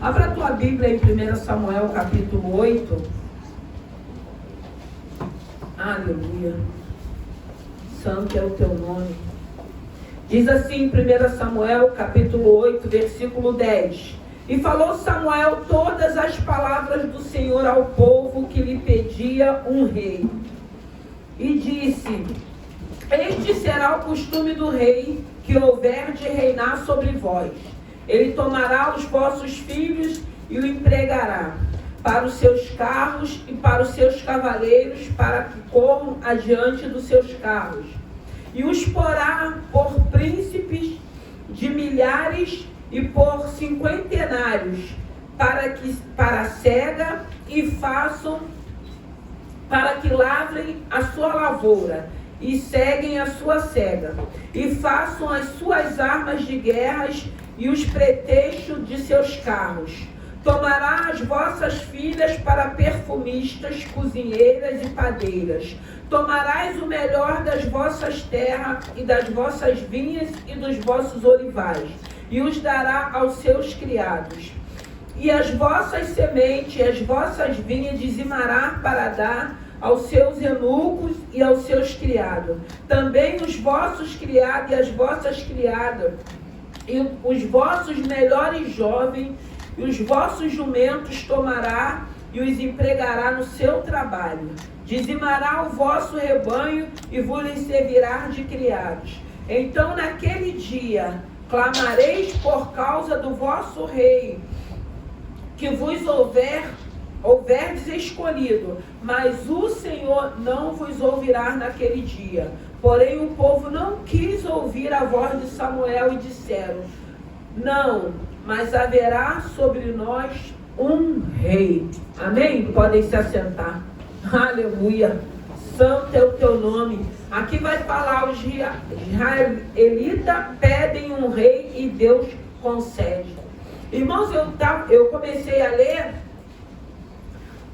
Abra a tua Bíblia em 1 Samuel capítulo 8. Aleluia. Santo é o teu nome. Diz assim, 1 Samuel capítulo 8, versículo 10. E falou Samuel todas as palavras do Senhor ao povo que lhe pedia um rei. E disse: Este será o costume do rei que houver de reinar sobre vós. Ele tomará os vossos filhos e o empregará para os seus carros e para os seus cavaleiros, para que corram adiante dos seus carros. E os porá por príncipes de milhares e por cinquentenários, para a cega, e façam para que lavrem a sua lavoura e seguem a sua cega, e façam as suas armas de guerras e os pretextos de seus carros. Tomará as vossas filhas para perfumistas, cozinheiras e padeiras. Tomarás o melhor das vossas terras e das vossas vinhas e dos vossos olivais, e os dará aos seus criados. E as vossas sementes e as vossas vinhas dizimará para dar aos seus eunucos e aos seus criados. Também os vossos criados e as vossas criadas, e os vossos melhores jovens e os vossos jumentos tomará e os empregará no seu trabalho. Dizimará o vosso rebanho e vos servirá de criados. Então naquele dia clamareis por causa do vosso rei, que vos houverdes escolhido, mas o Senhor não vos ouvirá naquele dia. Porém o povo não quis ouvir a voz de Samuel e disseram: Não, mas haverá sobre nós um rei. Amém? Podem se assentar. Aleluia. Santo é o teu nome. Aqui vai falar: os israelitas pedem um rei e Deus concede. Irmãos, eu comecei a ler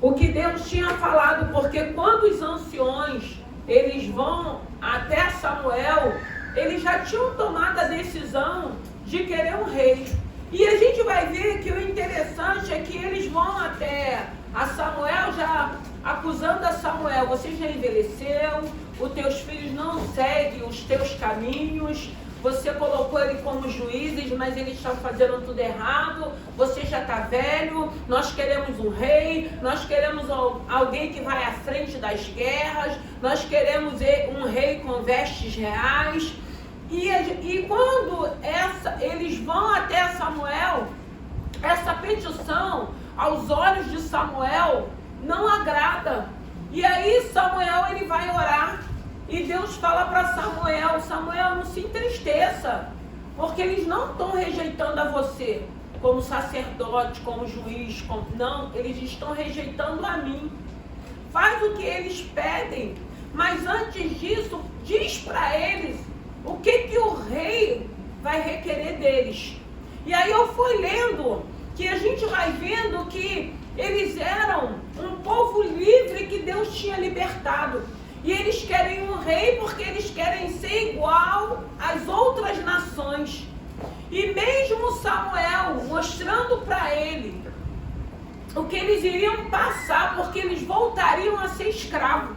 o que Deus tinha falado, porque quando os anciões eles vão até Samuel, eles já tinham tomado a decisão de querer um rei. E a gente vai ver que o interessante é que eles vão até a Samuel já acusando a Samuel: você já envelheceu, os teus filhos não seguem os teus caminhos, você colocou ele como juízes, mas eles estão fazendo tudo errado, você já está velho, nós queremos um rei, nós queremos alguém que vai à frente das guerras, nós queremos um rei com vestes reais. E quando eles vão até Samuel, essa petição aos olhos de Samuel não agrada. E aí Samuel ele vai orar. E Deus fala para Samuel: Samuel, não se entristeça, porque eles não estão rejeitando a você como sacerdote, como juiz, não, eles estão rejeitando a mim. Faz o que eles pedem, mas antes disso, diz para eles o que o rei vai requerer deles. E aí eu fui lendo, que a gente vai vendo que eles eram um povo livre que Deus tinha libertado. E eles querem um rei porque eles querem ser igual às outras nações. E mesmo Samuel mostrando para ele o que eles iriam passar, porque eles voltariam a ser escravos.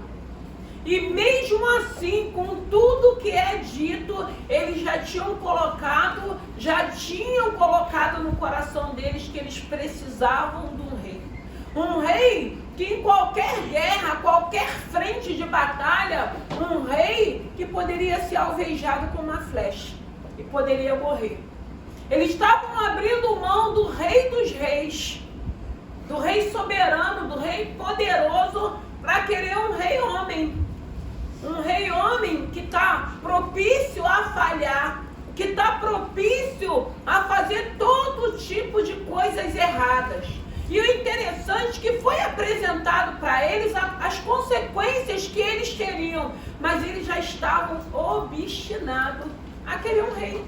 E mesmo assim, com tudo que é dito, eles já tinham colocado no coração deles que eles precisavam de um rei. Um rei que em qualquer guerra, qualquer frente de batalha, um rei que poderia ser alvejado com uma flecha e poderia morrer. Eles estavam abrindo mão do rei dos reis, do rei soberano, do rei poderoso, para querer um rei homem. Um rei homem que está propício a falhar, que está propício a fazer todo tipo de coisas erradas. E o interessante é que foi apresentado para eles as consequências que eles teriam, mas eles já estavam obstinados a querer um rei.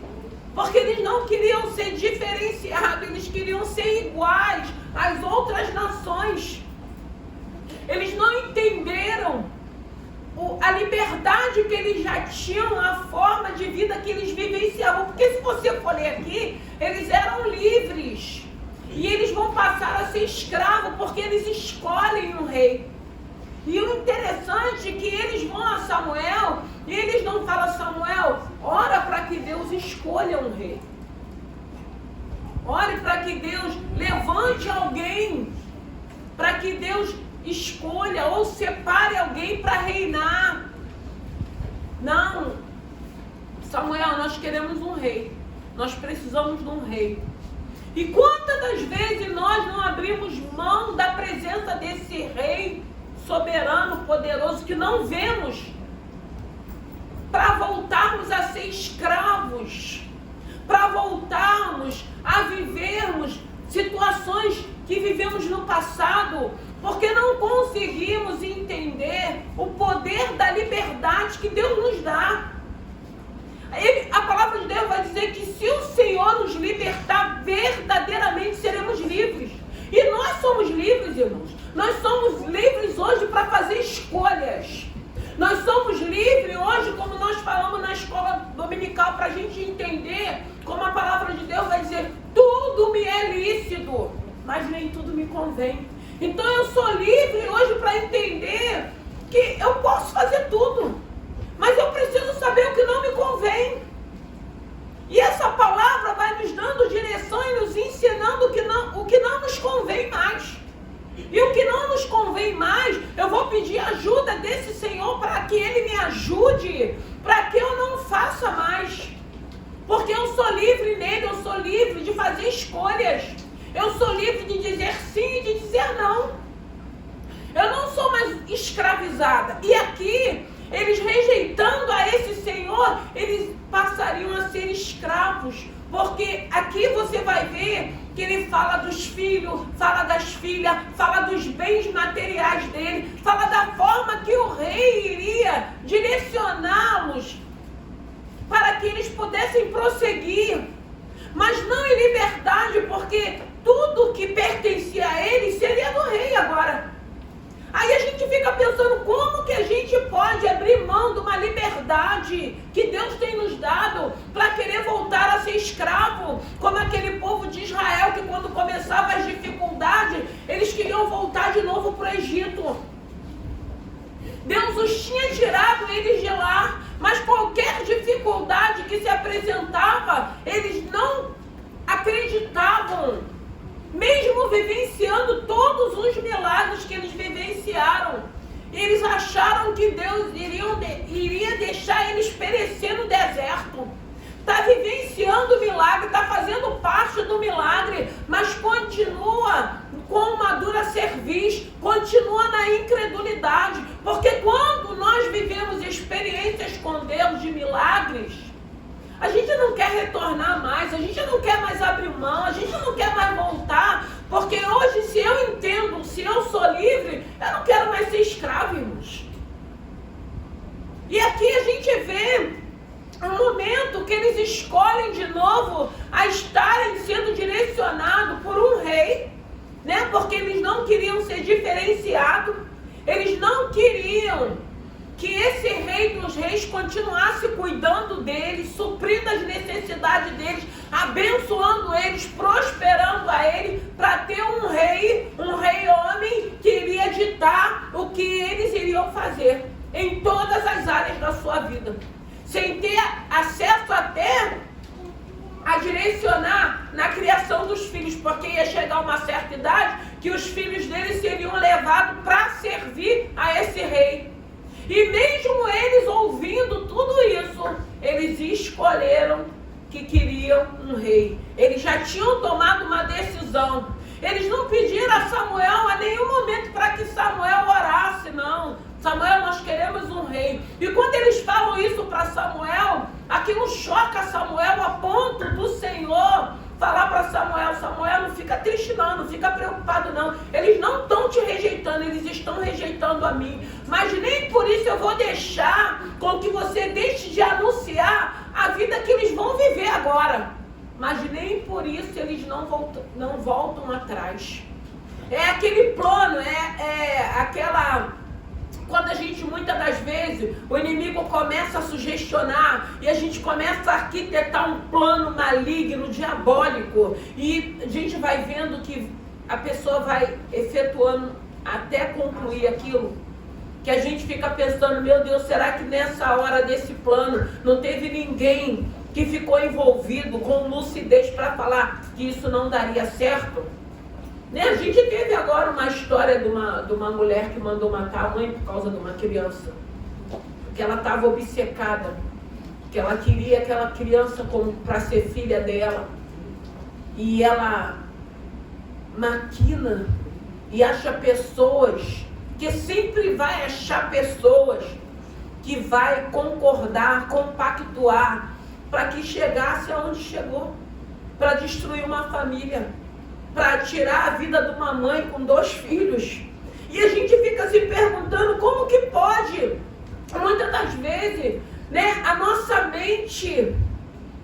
Porque eles não queriam ser diferenciados, eles queriam ser iguais às outras nações. Eles não entenderam a liberdade que eles já tinham, a forma de vida que eles vivenciavam. Porque se você for ler aqui, eles eram livres. E eles passar a ser escravo, porque eles escolhem um rei. E o interessante é que eles vão a Samuel e eles não falam: Samuel, ora para que Deus escolha um rei. Ore para que Deus levante alguém, para que Deus escolha ou separe alguém para reinar. Não, Samuel, nós queremos um rei. Nós precisamos de um rei. E quantas das vezes nós não abrimos mão da presença desse rei soberano, poderoso, que não vemos, para voltarmos a ser escravos, para voltarmos a vivermos situações que vivemos no passado, porque não conseguimos entender o poder da liberdade que Deus nos dá. A palavra de Deus vai dizer que se o Senhor nos libertar, verdadeiramente seremos livres. E nós somos livres, irmãos. Nós somos livres hoje para fazer escolhas. Nós somos livres hoje, como nós falamos na escola dominical, para a gente entender, como a palavra de Deus vai dizer: tudo me é lícito, mas nem tudo me convém. Então eu sou livre hoje para entender que eu posso fazer tudo, mas eu preciso saber o que não me convém. E essa palavra vai nos dando direção e nos ensinando o que não nos convém mais. E o que não nos convém mais, eu vou pedir ajuda desse Senhor para que Ele me ajude, para que eu não faça mais. Porque eu sou livre nele, eu sou livre de fazer escolhas. Eu sou livre de dizer sim e de dizer não. Eu não sou mais escravizada. E aqui, eles rejeitando a esse Senhor, eles passariam a ser escravos. Porque aqui você vai ver que ele fala dos filhos, fala das filhas, fala dos bens materiais dele, fala da forma que o rei iria direcioná-los para que eles pudessem prosseguir, mas não em liberdade, porque tudo que pertencia a ele seria do rei agora. Aí a gente fica pensando: como que a gente pode abrir mão de uma liberdade que Deus tem nos dado para querer voltar a ser escravo, como aquele povo de Israel que, quando começava as dificuldades, eles queriam voltar de novo para o Egito. Deus os tinha tirado eles de lá, mas qualquer dificuldade que se apresentava, eles não acreditavam. Mesmo vivenciando todos os milagres que eles vivenciaram, eles acharam que Deus iria deixar eles perecer no deserto. Está vivenciando o milagre, está fazendo parte do milagre, mas continua com uma dura cerviz, continua na incredulidade. Porque quando nós vivemos experiências com Deus de milagres, a gente não quer retornar mais, a gente não quer mais abrir mão, a gente não quer mais voltar, porque hoje, se eu entendo, se eu sou livre, eu não quero mais ser escravo, irmãos. E aqui a gente vê um momento que eles escolhem de novo a estarem sendo direcionados por um rei, né? Porque eles não queriam ser diferenciados, eles não queriam que esse rei dos reis continuasse cuidando deles, suprindo as necessidades deles, abençoando eles, prosperando a ele, para ter um rei homem que iria ditar o que eles iriam fazer em todas as áreas da sua vida, sem ter acesso até a direcionar na criação dos filhos, porque ia chegar uma certa idade que os filhos deles seriam levados para servir a esse rei. E mesmo eles ouvindo tudo isso, eles escolheram que queriam um rei. Eles já tinham tomado uma decisão. Eles não pediram a Samuel a nenhum momento para que Samuel orasse, não. Samuel, nós queremos um rei. E quando eles falam isso para Samuel, aquilo choca Samuel a ponto do Senhor falar para Samuel: Samuel, não fica triste não fica preocupado não. Eles não estão te rejeitando, eles estão rejeitando a mim. Mas nem por isso eu vou deixar com que você deixe de anunciar a vida que eles vão viver agora. Mas nem por isso eles não voltam atrás. É aquele plano, aquela... Quando a gente, muitas das vezes, o inimigo começa a sugestionar e a gente começa a arquitetar um plano maligno, diabólico, e a gente vai vendo que a pessoa vai efetuando até concluir aquilo, que a gente fica pensando, meu Deus, será que nessa hora desse plano não teve ninguém que ficou envolvido com lucidez para falar que isso não daria certo? Né? A gente teve agora uma história de uma mulher que mandou matar a mãe por causa de uma criança, porque ela estava obcecada, que ela queria aquela criança para ser filha dela, e ela maquina e acha pessoas, que sempre vai achar pessoas que vai concordar, compactuar, para que chegasse aonde chegou, para destruir uma família, para tirar a vida de uma mãe com 2 filhos. E a gente fica se perguntando como que pode, muitas das vezes, né, a nossa mente,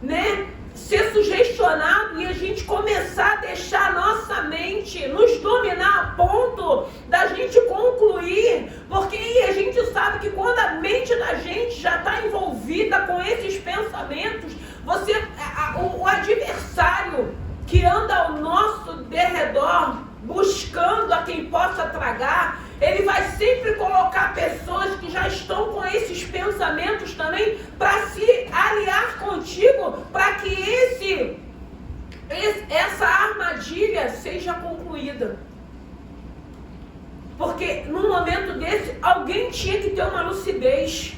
né, ser sugestionado e a gente começar a deixar a nossa mente nos dominar a ponto da gente concluir, porque a gente sabe que quando a mente da gente já está envolvida com esses pensamentos, o adversário que anda ao nosso derredor buscando a quem possa tragar, ele vai sempre colocar pessoas que já estão com esses pensamentos também para se aliar contigo, para que essa armadilha seja concluída. Porque num momento desse, alguém tinha que ter uma lucidez.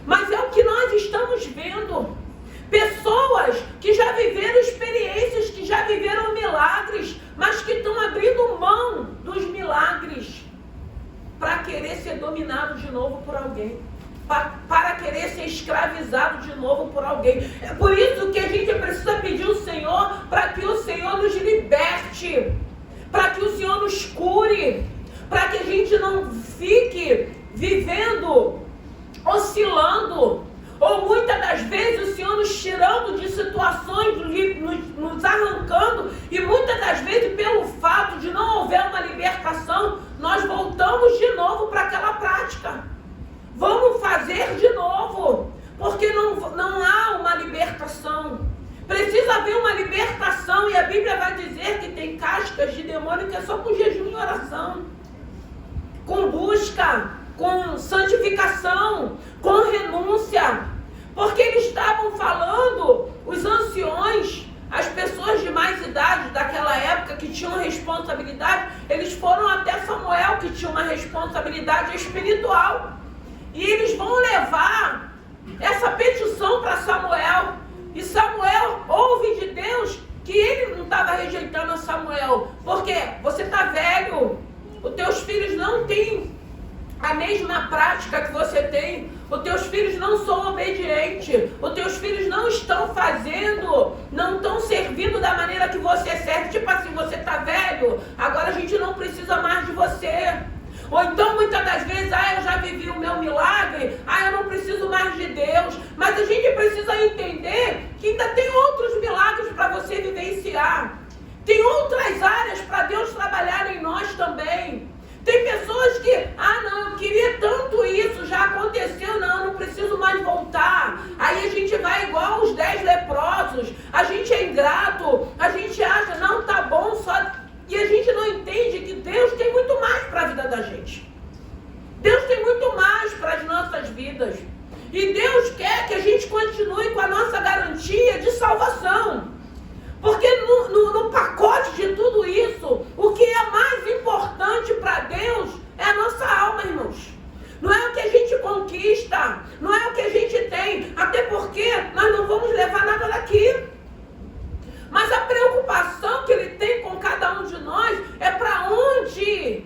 Mas é o que nós estamos vendo. Pessoas que já viveram experiências, que já viveram milagres, mas que estão abrindo mão dos milagres para querer ser dominado de novo por alguém, para querer ser escravizado de novo por alguém. É por isso que a gente precisa pedir ao Senhor, para que o Senhor nos liberte, para que o Senhor nos cure, para que a gente não fique vivendo, oscilando, ou muitas das vezes o Senhor nos tirando de situações, nos arrancando, e muitas das vezes pelo fato de não houver uma libertação, nós voltamos de novo para aquela prática. Vamos fazer de novo, porque não há uma libertação. Precisa haver uma libertação, e a Bíblia vai dizer que tem cascas de demônio que é só com jejum e oração, com busca, com santificação, com renúncia. Porque eles estavam falando, os anciões, as pessoas de mais idade daquela época que tinham responsabilidade, eles foram até Samuel, que tinha uma responsabilidade espiritual. E eles vão levar essa petição para Samuel. E Samuel ouve de Deus que ele não estava rejeitando a Samuel, porque você está velho, os teus filhos não têm a mesma prática que você tem, os teus filhos não são obedientes, os teus filhos não estão fazendo, não estão servindo da maneira que você serve. Tipo assim, você está velho, agora a gente não precisa mais de você. Ou então, muitas das vezes, eu já vivi o meu milagre, eu não preciso mais de Deus. Mas a gente precisa entender que ainda tem outros milagres para você vivenciar. Tem outras áreas para Deus trabalhar em nós também. Tem pessoas que, não, eu queria tanto isso, já aconteceu, não preciso mais voltar. Aí a gente vai igual os 10 leprosos, a gente é ingrato, a gente acha, não, tá bom, só... E a gente não entende que Deus tem muito mais para a vida da gente. Deus tem muito mais para as nossas vidas. E Deus quer que a gente continue com a nossa garantia de salvação. Porque no pacote de tudo isso, o que é mais importante para Deus é a nossa alma, irmãos. Não é o que a gente conquista, não é o que a gente tem, até porque nós não vamos levar nada daqui. Mas a preocupação que Ele tem com cada um de nós é para onde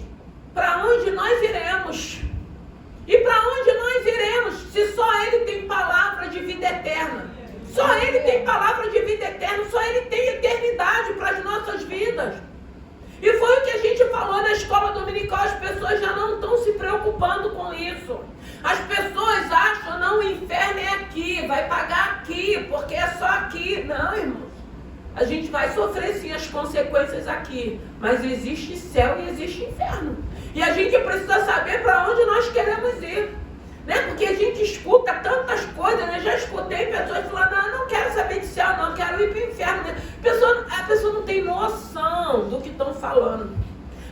nós iremos. E para onde nós iremos se só Ele tem palavra de vida eterna? Só Ele tem palavra de vida eterna, só Ele tem eternidade para as nossas vidas. E foi o que a gente falou na escola dominical, as pessoas já não estão se preocupando com isso. As pessoas acham, não, o inferno é aqui, vai pagar aqui, porque é só aqui. Não, irmãos. A gente vai sofrer sim as consequências aqui, mas existe céu e existe inferno. E a gente precisa saber para onde nós queremos ir. né? Porque a gente escuta tantas coisas, né? Já escutei pessoas falando, não quero saber de céu, não, quero ir para o inferno. A pessoa não tem noção do que estão falando.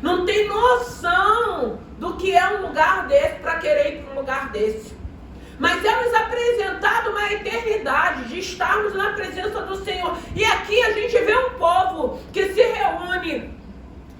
Não tem noção do que é um lugar desse para querer ir para um lugar desse. Mas é nos apresentado uma eternidade de estarmos na presença do Senhor. E aqui a gente vê um povo que se reúne,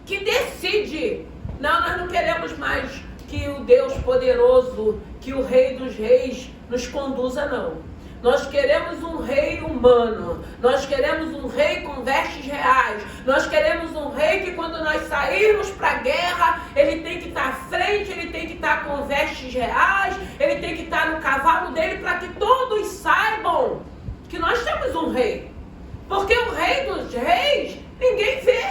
que decide, não, nós não queremos mais que o Deus poderoso, que o Rei dos Reis nos conduza, não. Nós queremos um rei humano, nós queremos um rei com vestes reais, nós queremos um rei que quando nós sairmos para a guerra, ele tem que estar à frente, ele tem que estar com vestes reais, ele tem que estar no cavalo dele para que todos saibam que nós temos um rei. Porque o Rei dos Reis, ninguém vê,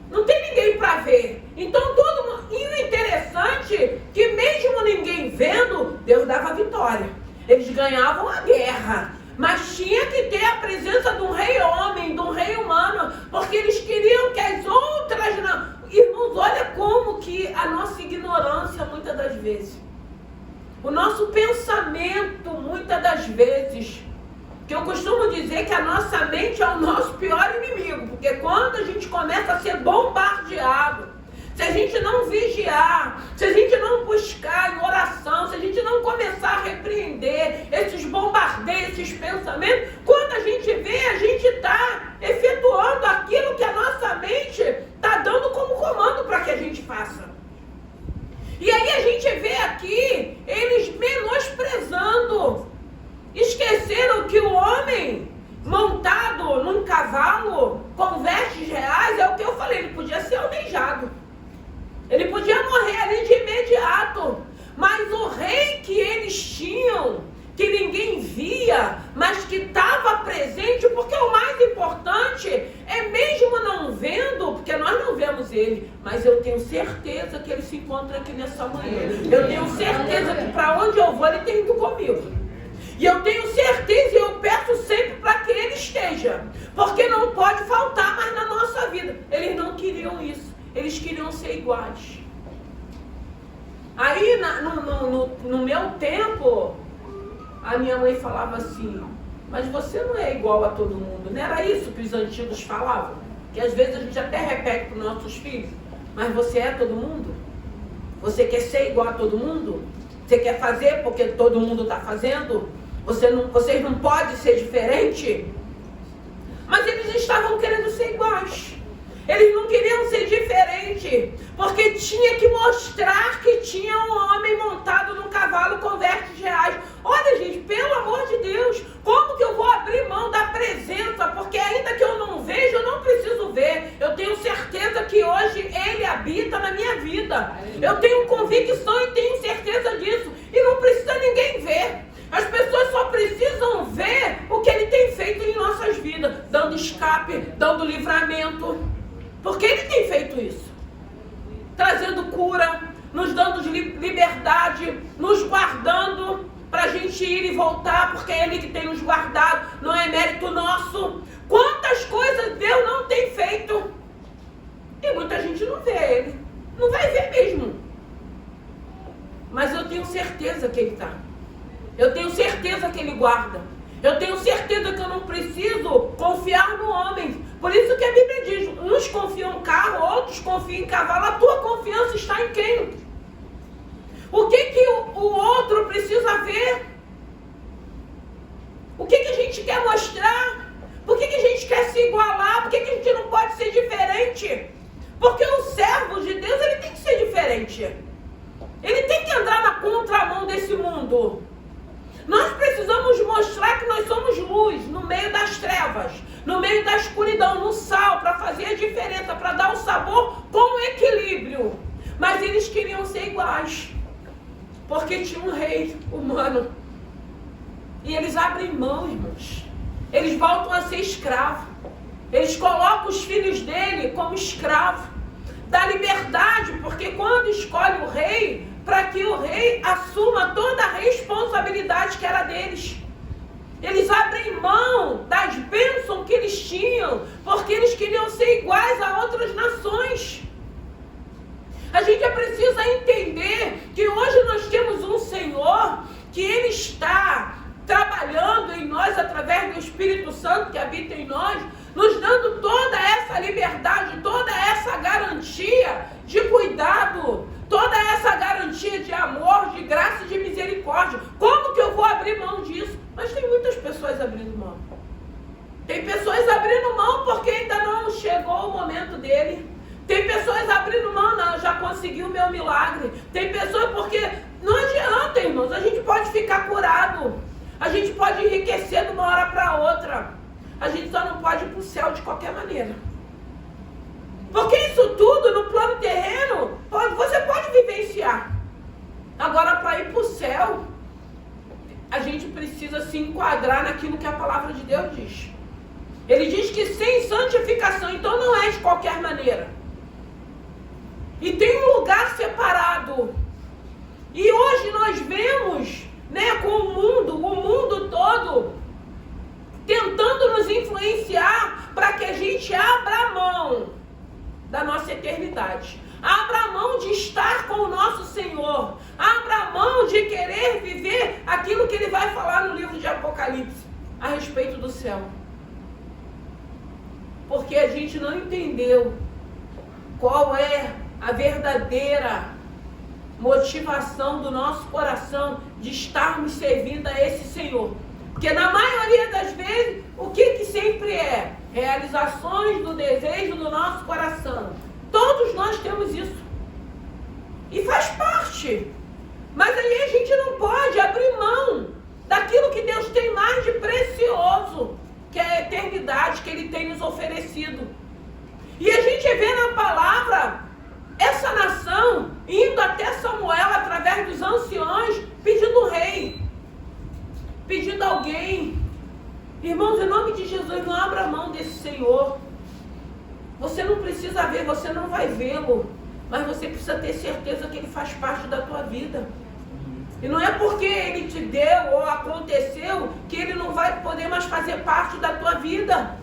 não tem ninguém para ver. Então todo mundo, e o interessante é que mesmo ninguém vendo, Deus dava vitória. Eles ganhavam a guerra, mas tinha que ter a presença de um rei homem, de um rei humano, porque eles queriam que as outras não. Irmãos, olha como que a nossa ignorância, muitas das vezes, o nosso pensamento, muitas das vezes, que eu costumo dizer que a nossa mente é o nosso pior inimigo, porque quando a gente começa a ser bombardeado, se a gente não vigiar, se a gente não buscar em oração, se a gente não começar a repreender esses bombardeios, esses pensamentos, quando a gente vê, a gente está efetuando aquilo que a nossa mente está dando como comando para que a gente faça. E aí a gente vê aqui, eles menosprezando, esqueceram que o homem montado num cavalo com vestes reais, é o que eu falei, ele podia ser alvejado. Ele podia morrer ali de imediato, mas o rei que eles tinham, que ninguém via, mas que estava presente, porque o mais importante é mesmo não vendo, porque nós não vemos ele, mas eu tenho certeza que ele se encontra aqui nessa manhã. Eu tenho certeza que para onde eu vou, ele tem ido comigo. E eu tenho certeza e eu peço sempre para que ele esteja, porque não pode faltar mais na nossa vida. Eles não isso. Eles queriam ser iguais. Aí, no meu tempo, a minha mãe falava assim, mas você não é igual a todo mundo. Não era isso que os antigos falavam? Que às vezes a gente até repete para os nossos filhos, mas você é todo mundo? Você quer ser igual a todo mundo? Você quer fazer porque todo mundo está fazendo? Vocês não podem ser diferentes? Mas eles estavam querendo ser iguais. Eles não queriam ser diferentes, porque tinha que mostrar que tinha um homem montado num cavalo com vestes reais. Olha, gente, pelo amor de Deus, como que eu vou abrir mão da presença? Porque ainda que eu não veja, eu não preciso ver. Eu tenho certeza que hoje ele habita na minha vida. Eu tenho convicção e tenho certeza disso. E não precisa ninguém ver. As pessoas só precisam ver o que ele tem feito em nossas vidas, dando escape, dando livramento. Porque ele tem feito isso, trazendo cura, nos dando liberdade, nos guardando para a gente ir e voltar, porque é ele que tem nos guardado, não é mérito nosso. Quantas coisas Deus não tem feito e muita gente não vê ele, não vai ver mesmo. Mas eu tenho certeza que ele está, eu tenho certeza que ele guarda, eu tenho certeza que eu não preciso confiar no homem. Por isso que a Bíblia diz, uns confiam em carro, outros confiam em cavalo. A tua confiança está em quem? O que o outro precisa ver? O que a gente quer mostrar? Por que a gente quer se igualar? Por que a gente não pode ser diferente? Porque o servo de Deus, ele tem que ser diferente. Ele tem que andar na contramão desse mundo. Nós precisamos mostrar que nós somos luz no meio das trevas, no meio da escuridão, no sal, para fazer a diferença, para dar o sabor com equilíbrio. Mas eles queriam ser iguais, porque tinha um rei humano. E eles abrem mão, irmãos. Eles voltam a ser escravos. Eles colocam os filhos dele como escravos. Dá liberdade, porque quando escolhe o rei, para que o rei assuma toda a responsabilidade que era deles. Eles abrem mão das bênçãos que eles tinham, porque eles queriam ser iguais a outras nações. A gente precisa entender que hoje nós temos um Senhor que Ele está trabalhando em nós através do Espírito Santo que habita em nós, nos dando toda essa liberdade, toda essa garantia de cuidado, toda essa garantia de amor, de graça e de misericórdia. Como que eu vou abrir mão disso? Mas tem muitas pessoas abrindo mão. Tem pessoas abrindo mão porque ainda não chegou o momento dele. Tem pessoas abrindo mão, não, já consegui o meu milagre. Tem pessoas porque não adianta, irmãos, a gente pode ficar curado. A gente pode enriquecer de uma hora para outra. A gente só não pode ir para o céu de qualquer maneira. Porque isso tudo no plano terreno, você pode vivenciar. Agora, para ir para o céu, a gente precisa se enquadrar naquilo que a palavra de Deus diz. Ele diz que sem santificação, então não é de qualquer maneira. E tem um lugar separado. E hoje nós vemos, com o mundo todo, tentando nos influenciar para que a gente abra a mão da nossa eternidade. Abra a mão de estar com o nosso Senhor. Abra a mão de querer viver aquilo que Ele vai falar no livro de Apocalipse a respeito do céu. Porque a gente não entendeu qual é a verdadeira motivação do nosso coração de estarmos servindo a esse Senhor. Porque na maioria das vezes, o que sempre é? Realizações do desejo do nosso coração. Todos nós temos isso. E faz parte. Mas aí a gente não pode abrir mão daquilo que Deus tem mais de precioso, que é a eternidade que Ele tem nos oferecido. E a gente vê na palavra essa nação indo até Samuel através dos anciões, pedindo rei, pedindo alguém. Irmãos, em nome de Jesus, não abra mão desse Senhor. Você não precisa ver, você não vai vê-lo, mas você precisa ter certeza que Ele faz parte da tua vida. E não é porque Ele te deu ou aconteceu que Ele não vai poder mais fazer parte da tua vida.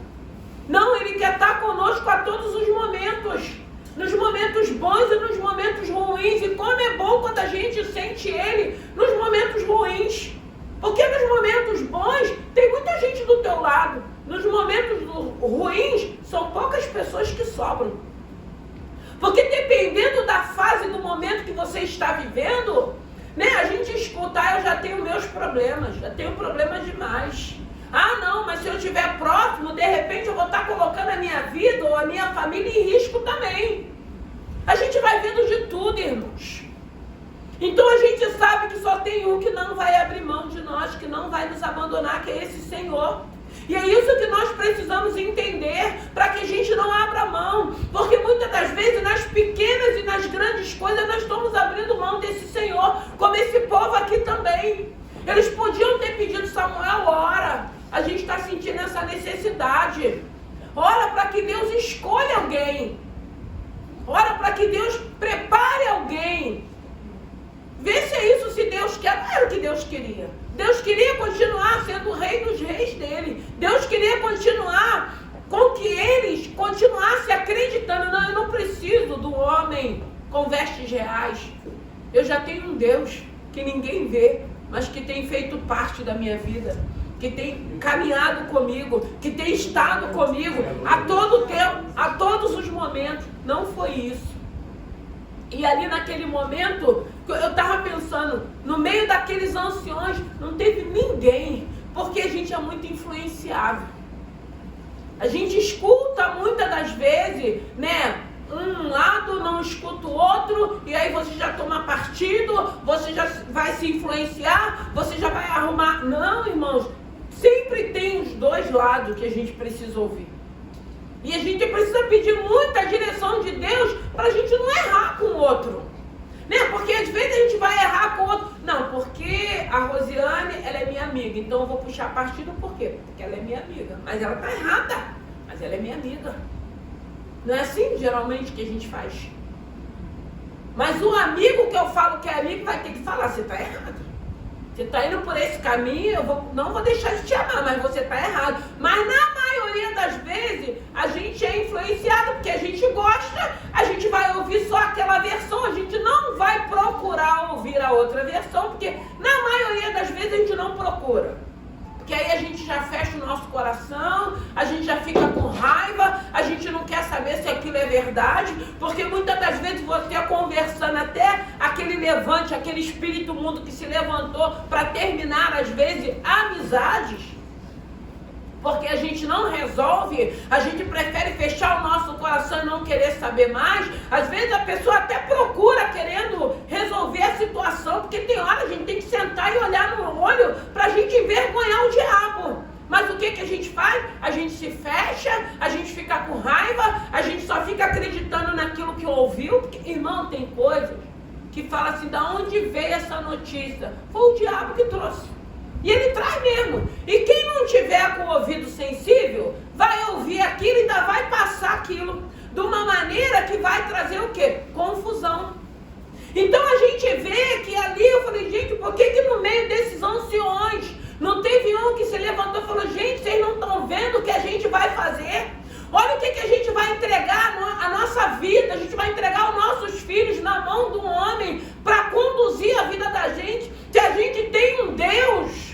Não, Ele quer estar conosco a todos os momentos. Nos momentos bons e nos momentos ruins. E como é bom quando a gente sente Ele nos momentos ruins. Porque nos momentos bons tem muita gente do teu lado. Nos momentos ruins são poucas pessoas que sobram. Porque dependendo da fase, do momento que você está vivendo, a gente escuta, eu já tenho meus problemas, já tenho problemas demais. Não, mas se eu estiver próximo, de repente eu vou estar colocando a minha vida ou a minha família em risco também. A gente vai vendo de tudo, irmãos. Então a gente sabe que só tem um que não vai abrir mão de nós, que não vai nos abandonar, que é esse Senhor. E é isso que nós precisamos entender para que a gente não abra mão. Porque muitas das vezes nas pequenas e nas grandes coisas nós estamos abrindo mão desse Senhor, como esse povo aqui também. Eles podiam ter pedido: Samuel, ora, a gente está sentindo essa necessidade. Ora para que Deus escolha alguém. Ora para que Deus prepare alguém. Vê se é isso, se Deus quer. Não era o que Deus queria. Deus queria continuar sendo o rei dos reis dele. Deus queria continuar com que eles continuassem acreditando. Não, eu não preciso do homem com vestes reais. Eu já tenho um Deus que ninguém vê, mas que tem feito parte da minha vida, que tem caminhado comigo, que tem estado comigo a todo tempo, a todos os momentos. Não foi isso. E ali naquele momento, eu estava pensando, no meio daqueles anciões, não teve ninguém, porque a gente é muito influenciável. A gente escuta muitas das vezes, um lado não escuta o outro, e aí você já toma partido, você já vai se influenciar, você já vai arrumar. Não, irmãos, sempre tem os dois lados que a gente precisa ouvir. E a gente precisa pedir muita direção de Deus para a gente não errar com o outro. Porque às vezes a gente vai errar com o outro. Não, porque a Rosiane, ela é minha amiga, então eu vou puxar partido por quê? Porque ela é minha amiga. Mas ela está errada, mas ela é minha amiga. Não é assim geralmente que a gente faz. Mas o amigo que eu falo que é amigo vai ter que falar: você está errado. Você está indo por esse caminho, não vou deixar de te amar, mas você está errado. Mas na maioria das vezes, a gente é influenciado porque a gente gosta, a gente vai ouvir só aquela versão, a gente não vai procurar ouvir a outra versão, porque na maioria das levante, aquele espírito mundo que se levantou para terminar, às vezes, amizades. Porque a gente não resolve, a gente prefere fechar o nosso coração e não querer saber mais. Às vezes a pessoa até procura querendo resolver a situação, porque tem hora a gente tem que sentar e olhar no olho para a gente envergonhar o diabo. Mas o que a gente faz? A gente se fecha, a gente fica com raiva, a gente só fica acreditando naquilo que ouviu. Porque, irmão, tem coisas que fala assim, da onde veio essa notícia? Foi o diabo que trouxe. E ele traz mesmo. E quem não tiver com o ouvido sensível, vai ouvir aquilo e ainda vai passar aquilo. De uma maneira que vai trazer o quê? Confusão. Então a gente vê que ali, eu falei, gente, por que no meio desses anciões, não teve um que se levantou e falou, gente, vocês não estão vendo o que a gente vai fazer? Olha o que a gente vai entregar, a nossa vida, a gente vai entregar os nossos filhos na mão de um homem para conduzir a vida da gente. Se a gente tem um Deus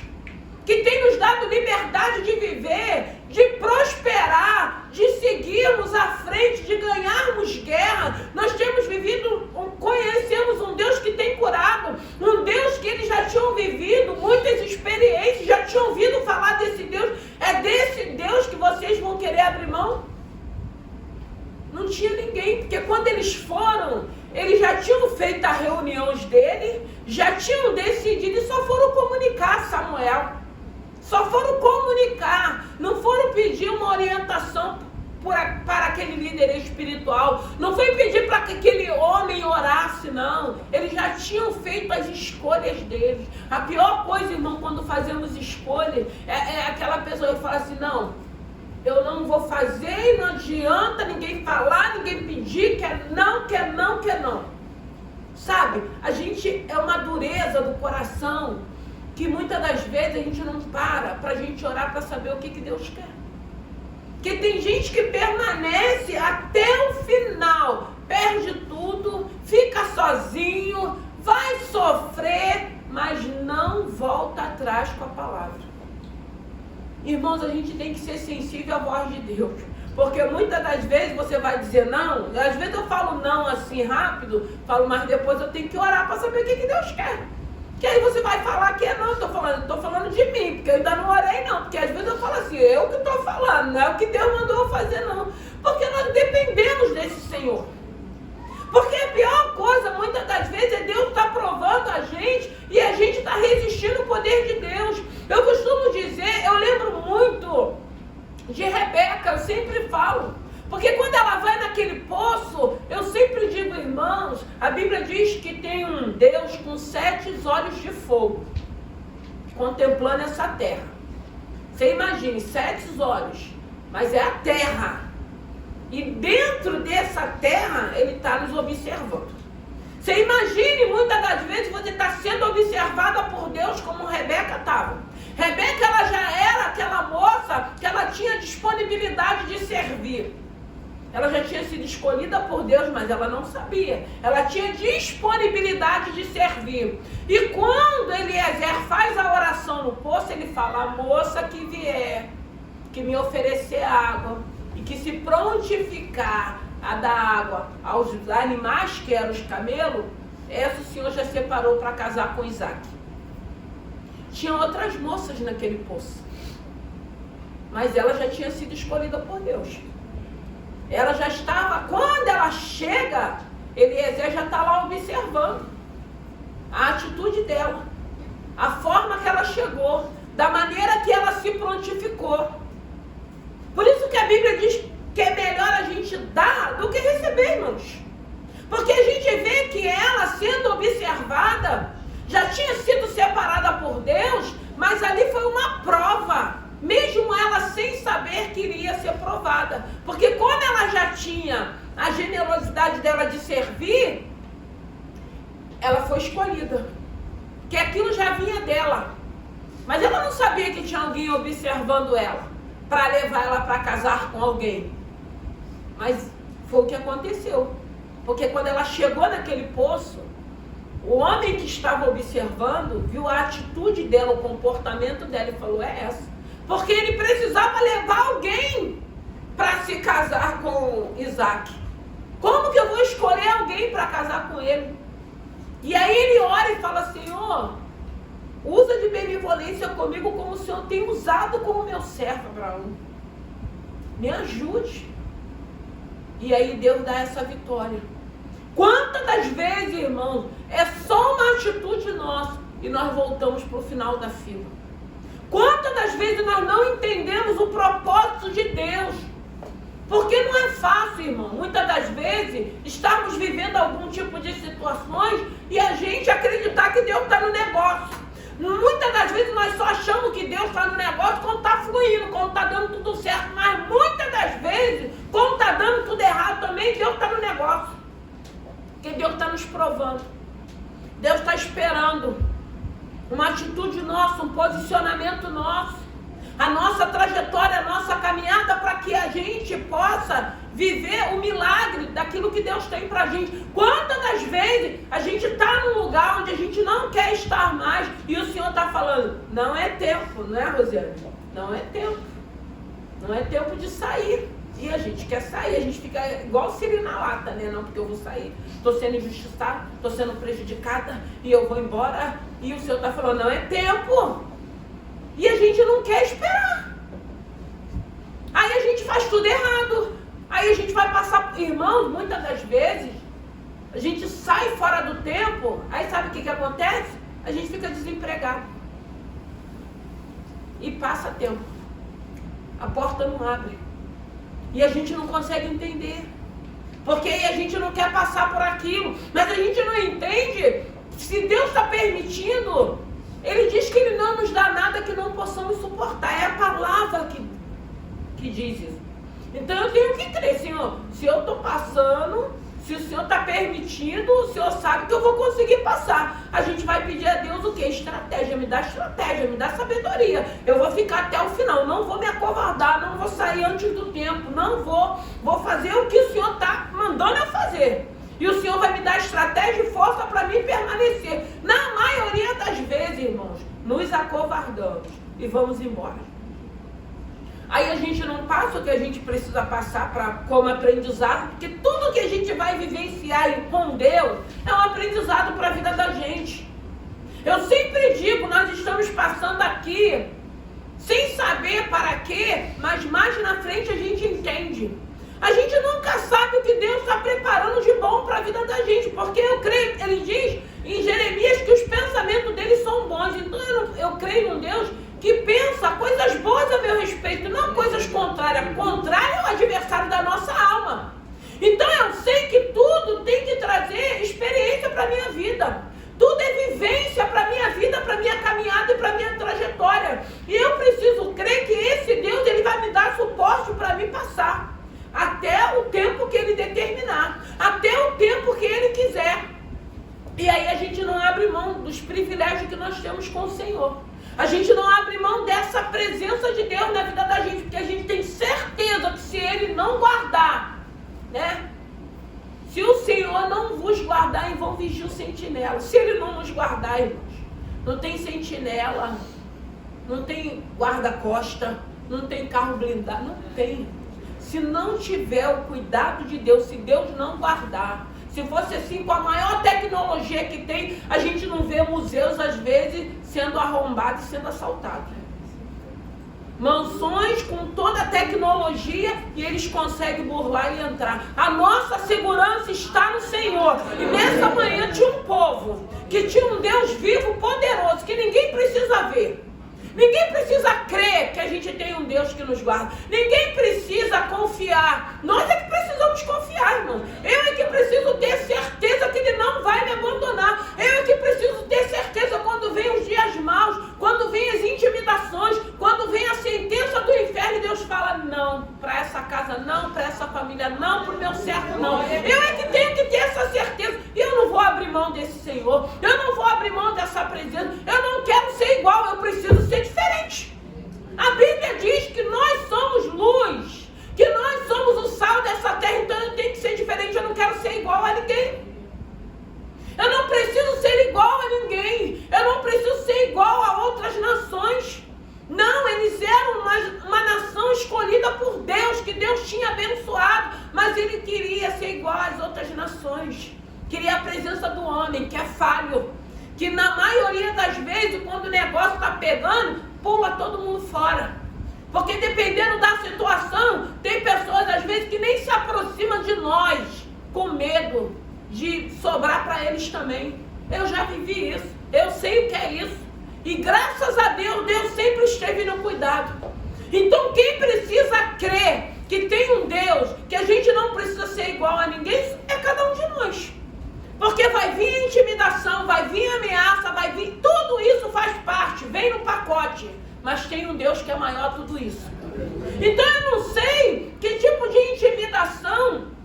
que tem nos dado liberdade de viver, de prosperar, de seguirmos à frente, de ganharmos guerra. Nós temos vivido, conhecemos um Deus que tem curado, um Deus que eles já tinham vivido muitas experiências, já tinham ouvido falar desse Deus. É desse Deus que vocês vão querer abrir mão? Não tinha ninguém, porque quando eles foram, eles já tinham feito as reuniões dele, já tinham decidido e só foram comunicar a Samuel. Só foram comunicar, não foram pedir uma orientação para aquele líder espiritual, não foi pedir para que aquele homem orasse, não. Eles já tinham feito as escolhas deles. A pior coisa, irmão, quando fazemos escolhas, é aquela pessoa que fala assim, não, eu não vou fazer, não adianta ninguém falar, ninguém pedir, quer não, quer não, quer não. Sabe, a gente é uma dureza do coração, que muitas das vezes a gente não para a gente orar para saber o que Deus quer. Porque tem gente que permanece até o final, perde tudo, fica sozinho, vai sofrer, mas não volta atrás com a palavra. Irmãos, a gente tem que ser sensível à voz de Deus. Porque muitas das vezes você vai dizer não, às vezes eu falo não assim rápido, mas depois eu tenho que orar para saber o que Deus quer. Que aí você vai falar que é não, estou falando de mim, porque eu ainda não orei não, porque às vezes eu falo assim, eu que estou falando, não é o que Deus mandou fazer não, porque nós dependemos desse Senhor. Porque a pior coisa, muitas das vezes, é Deus está provando a gente e a gente está resistindo ao poder de Deus. Eu costumo dizer, eu lembro muito de Rebeca, eu sempre falo, porque quando ela vai naquele poço, eu sempre digo, irmãos, a Bíblia diz que tem um Deus com 7 olhos de fogo, contemplando essa terra. Você imagine, 7 olhos, mas é a terra. E dentro dessa terra, ele está nos observando. Você imagine, muitas das vezes, você está sendo observada por Deus como Rebeca estava. Rebeca, ela já era aquela moça que ela tinha disponibilidade de servir. Ela já tinha sido escolhida por Deus, mas ela não sabia. Ela tinha disponibilidade de servir. E quando Eliezer faz a oração no poço, ele fala, a moça que vier, que me oferecer água, e que se prontificar a dar água aos animais, que eram os camelos, essa o Senhor já separou para casar com Isaac. Tinha outras moças naquele poço, mas ela já tinha sido escolhida por Deus. Ela já estava, quando ela chega, Eliezer já está lá observando a atitude dela, a forma que ela chegou, da maneira que ela se prontificou. Por isso que a Bíblia diz que é melhor a gente dar do que receber, irmãos. Porque a gente vê que ela, sendo observada, já tinha sido separada por Deus, mas ali foi uma prova. Mesmo ela sem saber que iria ser provada. Porque quando ela já tinha a generosidade dela de servir, ela foi escolhida. Que aquilo já vinha dela. Mas ela não sabia que tinha alguém observando ela, para levar ela para casar com alguém. Mas foi o que aconteceu. Porque quando ela chegou naquele poço, o homem que estava observando viu a atitude dela, o comportamento dela e falou, é essa. Porque ele precisava levar alguém para se casar com Isaac. Como que eu vou escolher alguém para casar com ele? E aí ele ora e fala: Senhor, usa de benevolência comigo como o Senhor tem usado como meu servo Abraão. Me ajude. E aí Deus dá essa vitória. Quantas das vezes, irmãos, é só uma atitude nossa e nós voltamos para o final da fila? Quantas das vezes nós não entendemos o propósito de Deus? Porque não é fácil, irmão. Muitas das vezes estamos vivendo algum tipo de situações e a gente acreditar que Deus está no negócio. Muitas das vezes nós só achamos que Deus está no negócio quando está fluindo, quando está dando tudo certo. Mas muitas das vezes, quando está dando tudo errado também, Deus está no negócio. Porque Deus está nos provando. Deus está esperando uma atitude nossa, um posicionamento nosso. A nossa trajetória, a nossa caminhada, para que a gente possa viver o milagre daquilo que Deus tem para a gente. Quantas das vezes a gente está num lugar onde a gente não quer estar mais e o Senhor está falando: não é tempo, não é, Rosiane? Não é tempo. Não é tempo de sair. E a gente quer sair, a gente fica igual siri na lata, né? Não, porque eu vou sair, estou sendo injustiçada, estou sendo prejudicada e eu vou embora. E o Senhor está falando: não é tempo. E a gente não quer esperar. Aí a gente faz tudo errado. Aí a gente vai passar... Irmão, muitas das vezes, a gente sai fora do tempo. Aí sabe o que acontece? A gente fica desempregado. E passa tempo. A porta não abre. E a gente não consegue entender. Porque aí a gente não quer passar por aquilo. Mas a gente não entende. Se Deus está permitindo... Ele diz que Ele não nos dá nada que não possamos suportar. É a palavra que diz isso. Então eu tenho que crer, Senhor. Se eu estou passando, se o Senhor está permitindo, o Senhor sabe que eu vou conseguir passar. A gente vai pedir a Deus o quê? Estratégia. Me dá estratégia, me dá sabedoria. Eu vou ficar até o final. Não vou me acovardar, não vou sair antes do tempo. Não vou. Vou fazer o que o Senhor está mandando eu fazer. E o Senhor vai me dar estratégia e força para mim permanecer. Na maioria das vezes, irmãos, nos acovardamos e vamos embora. Aí a gente não passa o que a gente precisa passar como aprendizado, porque tudo que a gente vai vivenciar com Deus é um aprendizado para a vida da gente. Eu sempre digo, nós estamos passando aqui sem saber para quê, mas mais na frente a gente entende. A gente nunca sabe o que Deus está preparando de bom para a vida da gente, porque eu creio, ele diz em Jeremias que os pensamentos dele são bons. Então eu creio num Deus que pensa coisas boas a meu respeito, não coisas contrárias. Contrário é o adversário da nossa alma. Então eu sei que tudo tem que trazer experiência para a minha vida. Tudo é vivência para a minha vida, para a minha caminhada e para a minha trajetória. E eu preciso crer que esse Deus ele vai me dar suporte para me passar. Até o tempo que Ele determinar. Até o tempo que Ele quiser. E aí a gente não abre mão dos privilégios que nós temos com o Senhor. A gente não abre mão dessa presença de Deus na vida da gente. Porque a gente tem certeza que se Ele não guardar, né? Se o Senhor não vos guardar, em vão vigir o sentinela. Se Ele não nos guardar, irmãos, não tem sentinela, não tem guarda-costa, não tem carro blindado, não tem. Se não tiver o cuidado de Deus, se Deus não guardar, se fosse assim com a maior tecnologia que tem, a gente não vê museus às vezes sendo arrombados e sendo assaltados. Mansões com toda a tecnologia e eles conseguem burlar e entrar. A nossa segurança está no Senhor. E nessa manhã tinha um povo que tinha um Deus vivo, poderoso, que ninguém precisa ver. Ninguém precisa crer que a gente tem um Deus que nos guarda. Ninguém precisa confiar. Nós é que precisamos confiar, irmão. Eu é que preciso ter certeza que Ele não vai me abandonar. Eu é que preciso ter certeza quando vem os dias maus, quando vem as intimidações, quando vem a sentença do inferno e Deus fala: não, para essa casa não, para essa família não, para o meu servo não. Eu é que tenho que ter essa certeza. E eu não vou abrir mão desse Senhor. Eu não vou abrir mão dessa presença. Eu não quero ser igual, eu preciso ser diferente. A Bíblia diz que nós somos luz, que nós somos o sal dessa terra, então eu tenho que ser diferente. Eu não quero ser igual a ninguém. Eu não preciso ser igual a ninguém. Eu não preciso ser igual a outras nações. Não, eles eram uma nação escolhida por Deus, que Deus tinha abençoado, mas ele queria ser igual às outras nações. queria a presença do homem, que é falho. Que na maioria das vezes, quando o negócio está pegando, pula todo mundo fora. Porque dependendo da situação, tem pessoas às vezes que nem se aproximam de nós, com medo de sobrar para eles também. Eu já vivi isso, eu sei o que é isso. E graças a Deus, Deus sempre esteve no cuidado. Então quem precisa crer que tem um Deus, que a gente não precisa ser igual a ninguém, é cada um de nós. Porque vai vir a intimidação, vai vir a ameaça, vai vir, tudo isso faz parte, vem no pacote. Mas tem um Deus que é maior que tudo isso. Então eu não sei que tipo de intimidação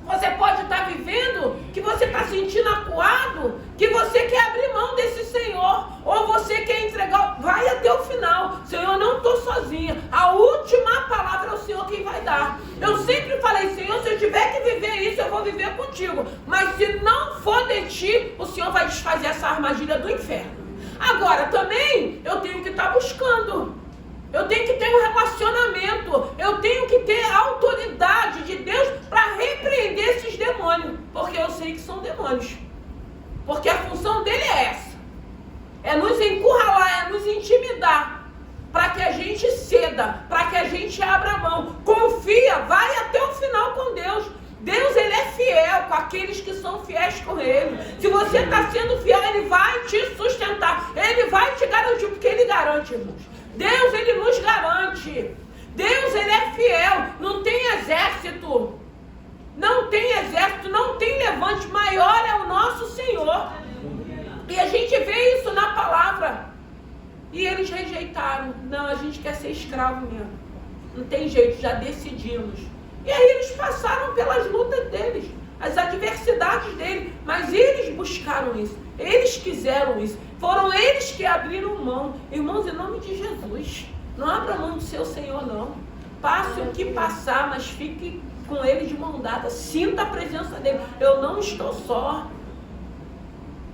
você pode estar vivendo, que você está sentindo acuado, que você quer abrir mão desse Senhor, ou você quer entregar, vai até o final. Senhor, eu não estou sozinha, a última palavra é o Senhor quem vai dar. Eu sempre falei, Senhor, se eu tiver que viver isso, eu vou viver contigo, mas se não for de ti, o Senhor vai desfazer essa armadilha do inferno. Agora também, eu tenho que estar buscando. Eu tenho que ter um relacionamento, eu tenho que ter a autoridade de Deus para repreender esses demônios, porque eu sei que são demônios, porque a função dele é essa, é nos encurralar, é nos intimidar, para que a gente ceda, para que a gente abra a mão, confia, vai até o final com Deus. Deus, ele é fiel com aqueles que são fiéis com ele. Se você está sendo fiel, ele vai te sustentar, ele vai te garantir, porque ele garante, irmãos. Deus, ele nos garante. Deus, ele é fiel. Não tem exército. Não tem exército, não tem levante. Maior é o nosso Senhor. E a gente vê isso na palavra. E eles rejeitaram. Não, a gente quer ser escravo mesmo. Não tem jeito, já decidimos. E aí eles passaram pelas lutas deles, as adversidades deles. Mas eles buscaram isso. Eles quiseram isso. Foram eles que abriram mão. Irmãos, em nome de Jesus, não abra mão do seu Senhor, não. Passe o que passar, mas fique com ele de mão dada. Sinta a presença dele. Eu não estou só.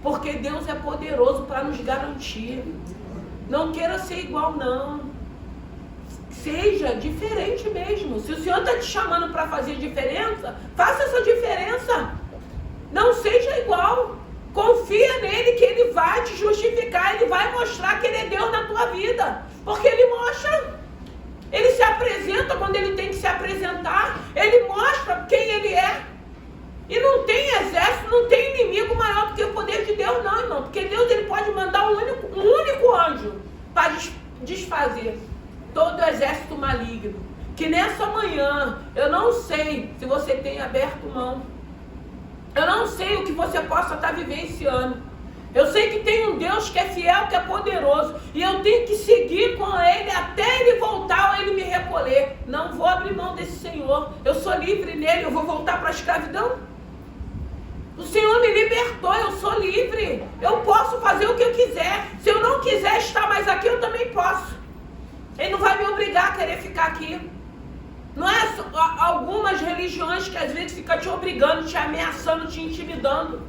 Porque Deus é poderoso para nos garantir. Não queira ser igual, não. Seja diferente mesmo. Se o Senhor está te chamando para fazer diferença, faça essa diferença. Não seja igual. Confia nele que ele vai te justificar, ele vai mostrar que ele é Deus na tua vida. Porque ele mostra. Ele se apresenta quando ele tem que se apresentar. Ele mostra quem ele é. E não tem exército, não tem inimigo maior do que o poder de Deus, não, irmão. Porque Deus, ele pode mandar um único anjo para desfazer todo o exército maligno. Que nessa manhã, eu não sei se você tem aberto mão. Eu não sei o que você possa estar vivenciando. Eu sei que tem um Deus que é fiel, que é poderoso. E eu tenho que seguir com ele até ele voltar ou ele me recolher. Não vou abrir mão desse Senhor. Eu sou livre nele, eu vou voltar para a escravidão. O Senhor me libertou, eu sou livre. Eu posso fazer o que eu quiser. Se eu não quiser estar mais aqui, eu também posso. Ele não vai me obrigar a querer ficar aqui. Não é algumas religiões que às vezes ficam te obrigando, te ameaçando, te intimidando.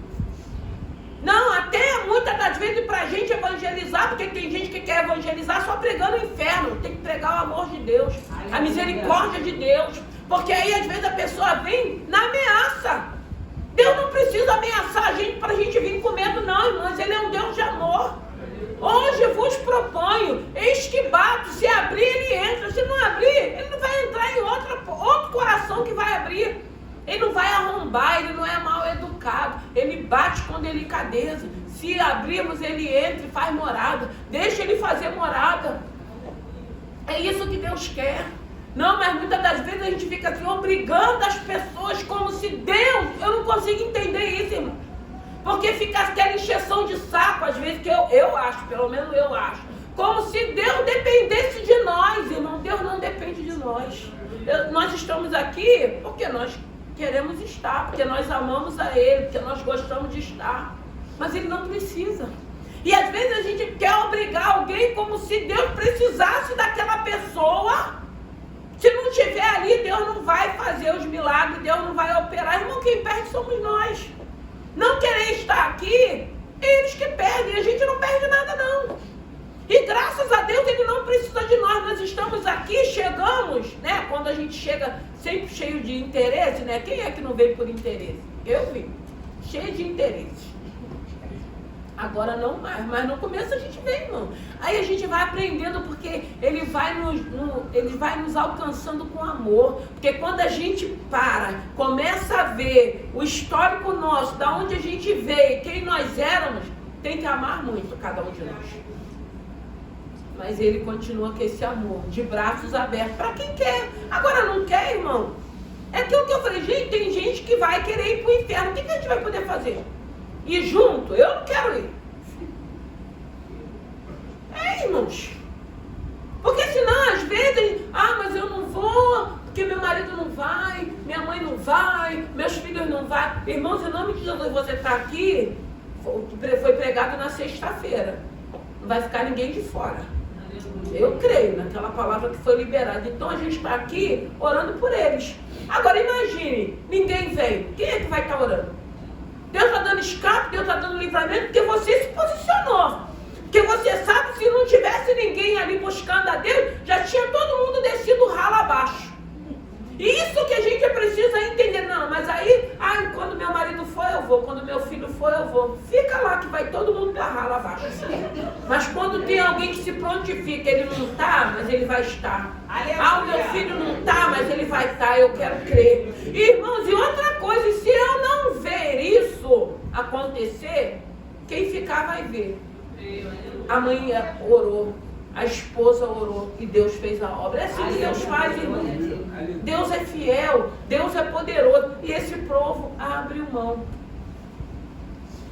Não, até muitas das vezes para a gente evangelizar, porque tem gente que quer evangelizar só pregando o inferno. Tem que pregar o amor de Deus, a misericórdia de Deus. Porque aí às vezes a pessoa vem na ameaça. Deus não precisa ameaçar a gente para a gente vir com medo, não, irmãs. Ele é um Deus de amor. Hoje vos proponho, eis que bato, se abrir ele entra, se não abrir, ele não vai entrar em outro coração que vai abrir. Ele não vai arrombar, ele não é mal educado, ele bate com delicadeza. Se abrirmos, ele entra e faz morada, deixa ele fazer morada. É isso que Deus quer. Não, mas muitas das vezes a gente fica assim, obrigando as pessoas como se Deus, eu não consigo entender isso, irmão. Porque fica aquela encheção de saco, às vezes, que eu acho, pelo menos eu acho. Como se Deus dependesse de nós, irmão. Deus não depende de nós. Nós estamos aqui porque nós queremos estar, porque nós amamos a Ele, porque nós gostamos de estar. Mas Ele não precisa. E às vezes a gente quer obrigar alguém como se Deus precisasse daquela pessoa. Se não estiver ali, Deus não vai fazer os milagres, Deus não vai operar. Irmão, quem perde somos nós. Não querer estar aqui, eles que perdem, a gente não perde nada não. E graças a Deus ele não precisa de nós, nós estamos aqui, chegamos, né? Quando a gente chega sempre cheio de interesse, né? Quem é que não veio por interesse? Eu vim. cheio de interesses. Agora não mais, mas no começo a gente vê, irmão. Aí a gente vai aprendendo, porque ele vai nos alcançando com amor. Porque quando a gente começa a ver o histórico nosso, da onde a gente veio, quem nós éramos, tem que amar muito cada um de nós. Mas ele continua com esse amor, de braços abertos, para quem quer. Agora não quer, irmão? É aquilo que eu falei, gente, tem gente que vai querer ir para o inferno. O que a gente vai poder fazer? Ir junto? Eu não quero ir. Irmãos. Porque senão, às vezes, mas eu não vou, porque meu marido não vai, minha mãe não vai, meus filhos não vão. Irmãos, em nome de Jesus, você está aqui, foi pregado na sexta-feira. Não vai ficar ninguém de fora. Eu creio naquela palavra que foi liberada. Então a gente está aqui orando por eles. Agora imagine, ninguém vem. Quem é que vai estar orando? Deus está dando escape, Deus está dando livramento, porque você se posicionou. Porque você sabe, se não tivesse ninguém ali buscando a Deus, já tinha todo mundo descido ralo abaixo. E isso que a gente precisa entender. Não, mas aí, quando meu marido for, eu vou. Quando meu filho for, eu vou. Fica lá que vai todo mundo para ralo abaixo. Mas quando tem alguém que se prontifica, ele não está, mas ele vai estar. O meu filho não está, mas ele vai estar. Eu quero crer. Irmãos, e outra coisa, se eu não ver isso acontecer, quem ficar vai ver. A mãe orou, a esposa orou e Deus fez a obra. É assim que Deus faz, irmão. Deus é fiel, Deus é poderoso. E esse povo abriu mão.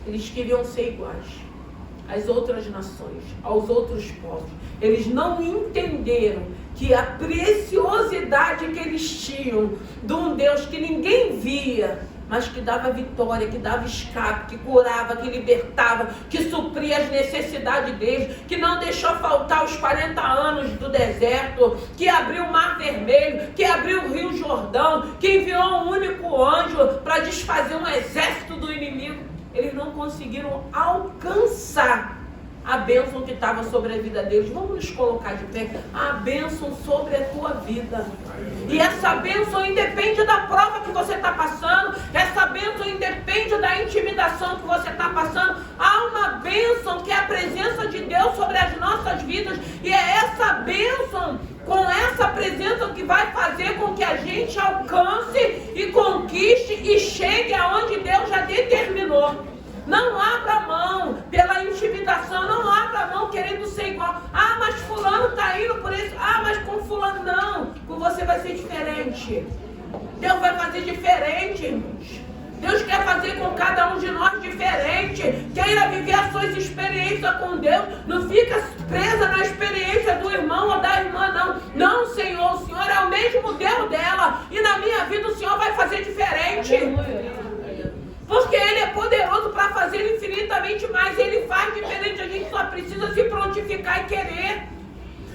Eles queriam ser iguais às outras nações, aos outros povos. Eles não entenderam que a preciosidade que eles tinham de um Deus que ninguém via, mas que dava vitória, que dava escape, que curava, que libertava, que supria as necessidades deles, que não deixou faltar os 40 anos do deserto, que abriu o Mar Vermelho, que abriu o Rio Jordão, que enviou um único anjo para desfazer um exército do inimigo. Eles não conseguiram alcançar a bênção que estava sobre a vida deles. Vamos nos colocar de pé. A bênção sobre a tua vida. E essa bênção independe da prova que você está passando. Essa bênção independe da intimidação que você está passando. Há uma bênção que é a presença de Deus sobre as nossas vidas. E é essa bênção, com essa presença, que vai fazer com que a gente alcance e conquiste e chegue aonde Deus já determinou. Não abra mão pela intimidação, não abra mão querendo ser igual. Mas fulano está indo por isso. Mas com fulano não. Com você vai ser diferente. Deus vai fazer diferente, irmãos. Deus quer fazer com cada um de nós diferente. Queira viver as suas experiências com Deus. Não fica presa na experiência do irmão ou da irmã, não. Não, Senhor. O Senhor é o mesmo Deus dela. E na minha vida o Senhor vai fazer diferente. Porque Ele é poderoso para fazer infinitamente mais. Ele faz diferente. A gente só precisa se prontificar e querer.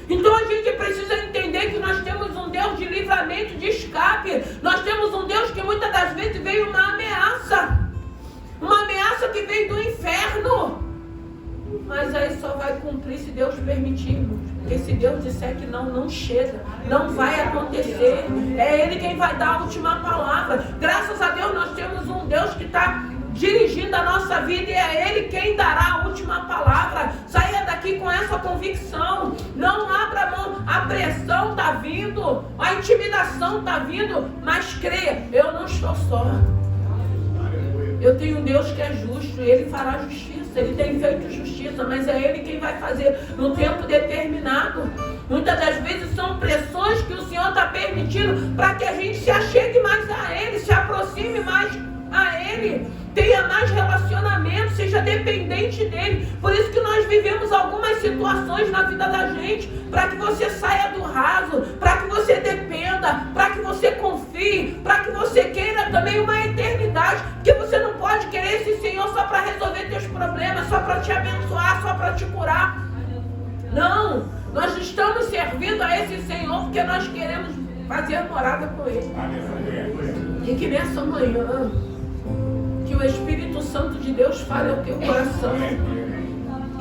Então a gente precisa entender que nós temos um Deus de livramento, de escape. Nós temos um Deus que muitas das vezes veio uma ameaça. Uma ameaça que veio do inferno. Mas aí só vai cumprir se Deus permitir. Porque se Deus disser que não, não chega. Não vai acontecer. É Ele quem vai dar a última palavra. Graças a Deus nós temos um Deus que está dirigindo a nossa vida. E é Ele quem dará a última palavra. Saia daqui com essa convicção. Não abra mão. A pressão está vindo. A intimidação está vindo. Mas creia, eu não estou só. Eu tenho um Deus que é justo. E Ele fará justiça. Ele tem feito justiça, mas é Ele quem vai fazer no tempo determinado. Muitas das vezes são pressões que o Senhor está permitindo para que a gente se achegue mais a Ele, se aproxime mais a Ele, tenha mais relacionamento, seja dependente dEle. Por isso que nós vivemos algumas situações na vida da gente, para que você saia do raso, para que você dependa, para que você confie, para que você queira também uma eternidade, porque você não pode querer esse Senhor só para resolver teus problemas, só para te abençoar, só para te curar. Não, nós estamos servindo a esse Senhor porque nós queremos fazer morada com Ele. E que nessa manhã, que o Espírito Santo de Deus fale ao teu coração,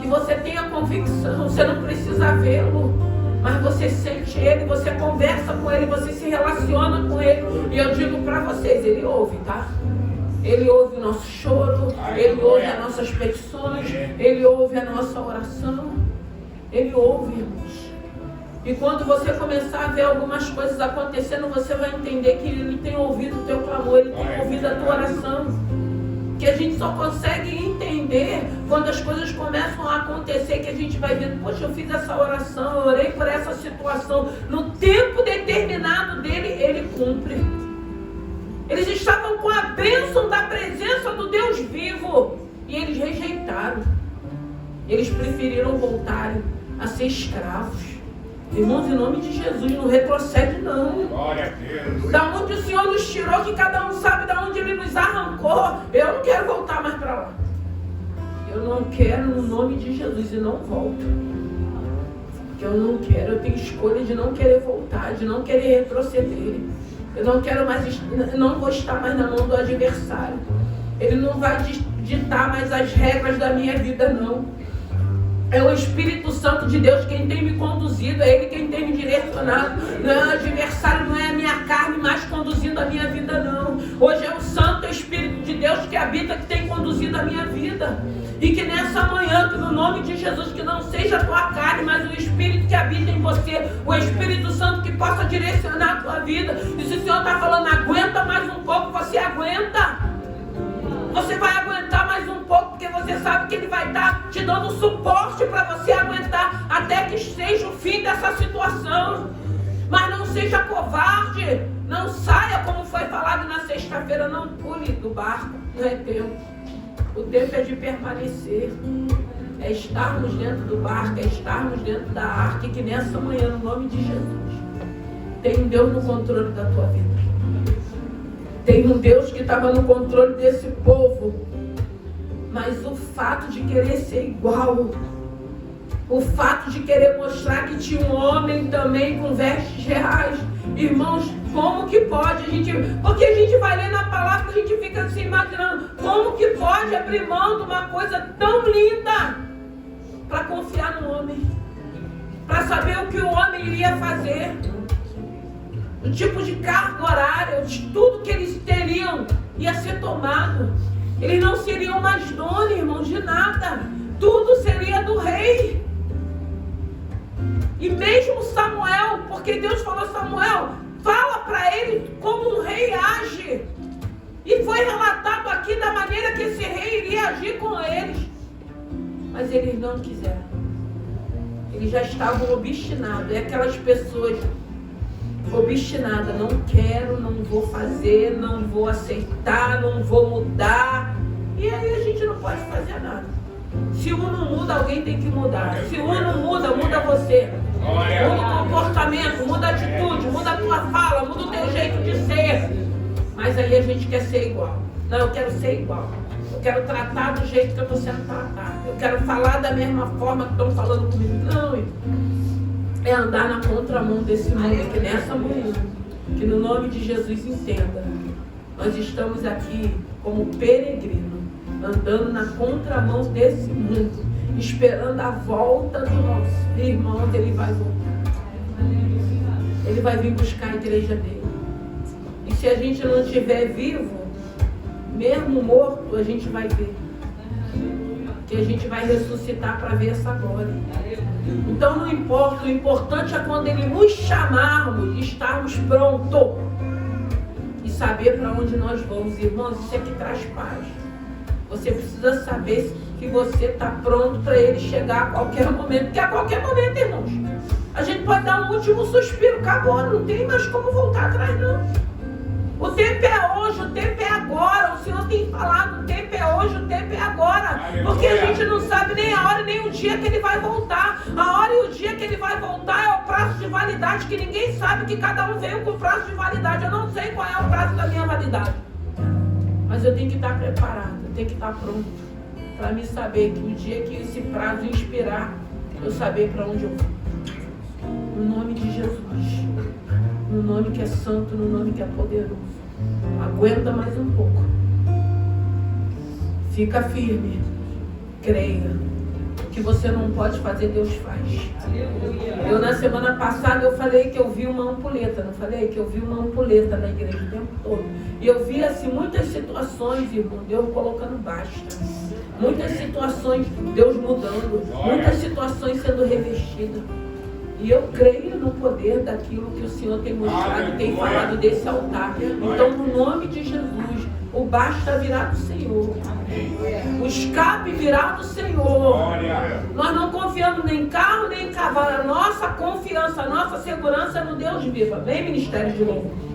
que você tenha convicção. Você não precisa vê-lo, mas você sente Ele, você conversa com Ele, você se relaciona com Ele. E eu digo para vocês, Ele ouve, tá? Ele ouve o nosso choro, Ele ouve as nossas petições, Ele ouve a nossa oração. Ele ouve, irmãos. E quando você começar a ver algumas coisas acontecendo, você vai entender que Ele tem ouvido o teu clamor, Ele tem ouvido a tua oração. Que a gente só consegue entender quando as coisas começam a acontecer, que a gente vai vendo, poxa, eu fiz essa oração, eu orei por essa situação, no tempo determinado dele, Ele cumpre. Eles estavam com a bênção da presença do Deus vivo e eles rejeitaram. Eles preferiram voltarem a ser escravos. Irmãos, em nome de Jesus, não retrocede não. Glória a Deus. Da onde o Senhor nos tirou, que cada um sabe da onde Ele nos arrancou. Eu não quero voltar mais para lá. Eu não quero, no nome de Jesus, e não volto. Porque eu não quero, eu tenho escolha de não querer voltar, de não querer retroceder. Eu não quero mais, não vou estar mais na mão do adversário. Ele não vai ditar mais as regras da minha vida, não. É o Espírito Santo de Deus quem tem me conduzido, é Ele quem tem me direcionado. Não é o adversário, não é a minha carne mais conduzindo a minha vida, não. Hoje é o Santo Espírito de Deus que habita, que tem conduzido a minha vida. E que nessa manhã, que no nome de Jesus, que não seja a tua carne, mas o Espírito que habita em você, o Espírito Santo que possa direcionar a tua vida. E se o Senhor está falando, aguenta mais um pouco, você aguenta. Você vai aguentar mais um pouco, porque você sabe que Ele vai estar te dando suporte para você aguentar até que seja o fim dessa situação. Mas não seja covarde, não saia, como foi falado na sexta-feira, não pule do barco, não é tempo. O tempo é de permanecer, é estarmos dentro do barco, é estarmos dentro da arca, e que nessa manhã, no nome de Jesus, tem um Deus no controle da tua vida. Tem um Deus que estava no controle desse povo. Mas o fato de querer ser igual, o fato de querer mostrar que tinha um homem também com vestes reais, irmãos, como que pode? Porque a gente vai ler na palavra e a gente fica se imaginando, como que pode abrir mão de uma coisa tão linda para confiar no homem, para saber o que o homem iria fazer, o tipo de carga horária, de tudo que eles teriam ia ser tomado. Eles não seriam mais donos, irmãos, de nada. Tudo seria do rei. E mesmo Samuel, porque Deus falou, Samuel, fala para ele como um rei age. E foi relatado aqui da maneira que esse rei iria agir com eles. Mas eles não quiseram. Eles já estavam obstinados. É aquelas pessoas obstinadas. Não quero, não vou fazer, não vou aceitar, não vou mudar. E aí a gente não pode fazer nada. Se um não muda, alguém tem que mudar. Se um não muda, muda você. Muda o comportamento, muda a atitude, muda a tua fala, muda o teu jeito de ser. Mas aí a gente quer ser igual. Não, eu quero ser igual. Eu quero tratar do jeito que eu estou sendo tratado. Eu quero falar da mesma forma que estão falando comigo. Não, é andar na contramão desse mundo, que nessa manhã, que no nome de Jesus entenda, nós estamos aqui como peregrino, andando na contramão desse mundo, esperando a volta do nosso irmão. Ele vai voltar. Ele vai vir buscar a igreja dele. E se a gente não estiver vivo, mesmo morto, a gente vai ver. Que a gente vai ressuscitar para ver essa glória. Então não importa, o importante é quando Ele nos chamarmos, estarmos prontos e saber para onde nós vamos. Irmãos, isso é que traz paz. Você precisa saber que você está pronto para Ele chegar a qualquer momento. Porque a qualquer momento, irmãos, a gente pode dar um último suspiro, acabou, não tem mais como voltar atrás, não. O tempo é hoje, o tempo é agora. O Senhor tem falado, o tempo é hoje, o tempo é agora. Porque a gente não sabe nem a hora e nem o dia que Ele vai voltar. A hora e o dia que Ele vai voltar é o prazo de validade, que ninguém sabe, que cada um veio com prazo de validade. Eu não sei qual é o prazo da minha validade. Mas eu tenho que estar preparado, eu tenho que estar pronto. Para me saber que o dia que esse prazo expirar, eu saber para onde eu vou. No nome de Jesus. No nome que é santo, no nome que é poderoso. Aguenta mais um pouco. Fica firme. Creia. que você não pode fazer, Deus faz. Eu na semana passada eu falei que eu vi uma ampulheta, não falei? Que eu vi uma ampulheta na igreja o tempo todo. E eu vi assim muitas situações, irmão, Deus colocando basta. Muitas situações, Deus mudando. Muitas situações sendo revestidas. E eu creio no poder daquilo que o Senhor tem mostrado, tem falado desse altar. Então, no nome de Jesus, o basta virá do Senhor. O escape virá do Senhor. Nós não confiamos nem em carro, nem em cavalo. A nossa confiança, a nossa segurança é no Deus vivo. Amém, Ministério de Louvor?